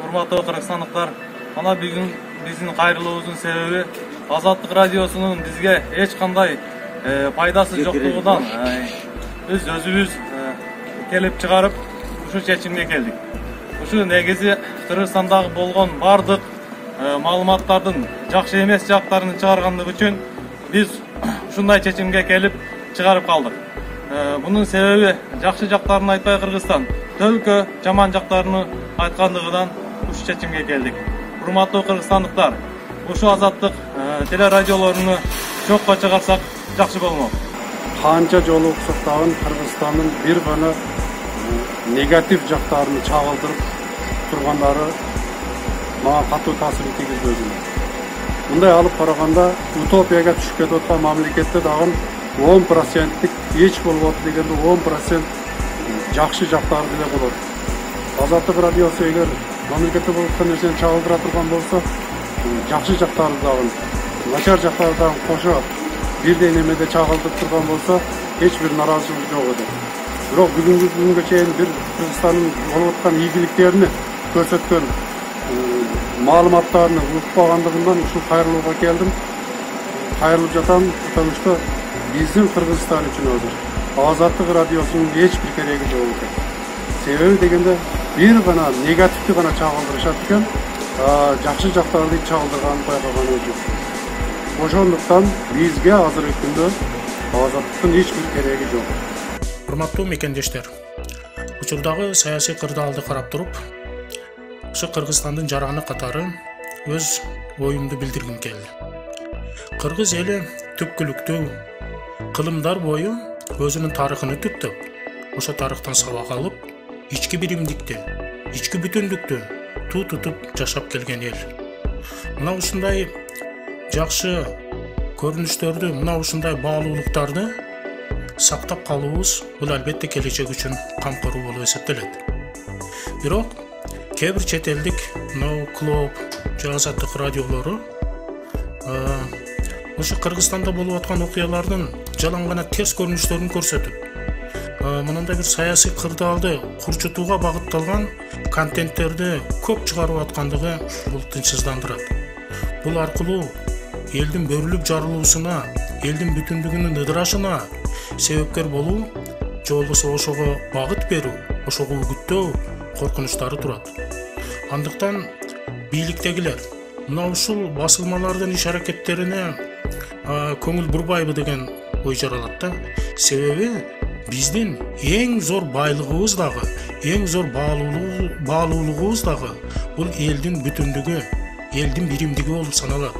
урматтуу кыргызстандыктар, мына бүгүн биздин кайрылуубуздун себеби Азаттык радиосунун бизге эч кандай пайдасы жоктугунан биз өзүбүз келип чыгарып ушу чечимге келдик. Ушу негизи Кыргызстандагы болгон бардык маалыматтардын жакшы эмес жактарын чыгаргандыгы үчүн биз ушундай чечимге келип чыгарып калдык. Bunun sebebi жақшы жақтарын айтпай Кыргызстан, төлкө жаман жактарын айткандыгынан ушу чечимге келдик. Урматтуу кыргызстандыктар, ушу азаттык телерадиолоруну жокко чыгарсак жакшы болмок. Канча жолу уксак дагы Кыргызстандын бир гана негатив жактарын чагылдырып тургандары мага катуу таасир тийгизбөдү. Мындай алып караганда утопияга түшүп кетип аткан мамлекетте дагы 10%'lik geç болуп дегенде 10% жакшы жактары деле болот. Азаттык радиосу эгер мамлекетте болуп аткан нерсени чагылдыра турган болсо, жакшы жактары дагы, начар жактары дагы кошо бирдей немеде чагылдырып турган болсо, эч бир наразычылык жок эди. Бирок бүгүнкү күнгө чейин бир Кыргызстандын болуп аткан ийгиликтерин көрсөткөн маалыматтарын укпагандыгымдан ушул кайрылууга келдим. Кайрылып жатам, потому что биздин Кыргызстан үчүн өзү Азаттык радиосунун эч бир кереги жок экен. Себеби дегенде бир гана негативди гана чагылдырышат экен, жакшы жактарды чагылдырганын байкаган жок. Ошондуктан бизге азыркы күндө Азаттыктын эч бир кереги жок. Урматтуу мекендештер, учурдагы саясий кырдаалды карап туруп, ушу Кыргызстандын жараны катары өз оюмду билдиргим келди. Кыргыз эли түпкүлүктүү кылымдар бою өзүнүн тарыхын түптөп, ошо тарыхтан сабак алып, ички биримдикти, ички бүтүндүктү тутуп жашап келген эл. Мына ушундай жакшы көрүнүштөрдү, мына ушундай баалуулуктарды сактап калуубуз бул албетте келечек үчүн камкоруу болуп эсептелет. Бирок кээ бир чет элдик клуб же азаттык радиолору ошо Кыргызстанда болуп аткан окуялардын жалаң гана терс көрүнүштөрүн көрсөтүп, мындай бир саясий кырдаалды курчутууга багытталган контенттерди көп чыгарып аткандыгы бул тынчсыздандырат. Бул аркылуу элдин бөлүнүп жарылуусуна, элдин бүтүндүгүнүн ыдырашына себепкер болуу, же болбосо ошого багыт берүү, ошого үгүттөө коркунучтары турат. Андыктан бийликтегилер мына ушул басылмалардын иш аракеттерине көңүл бурбайбы деген ой жаралат да. Себеби биздин эң зор байлыгыбыз дагы, эң зор баалуулугубуз дагы бул элдин бүтүндүгү, элдин биримдиги болуп саналат.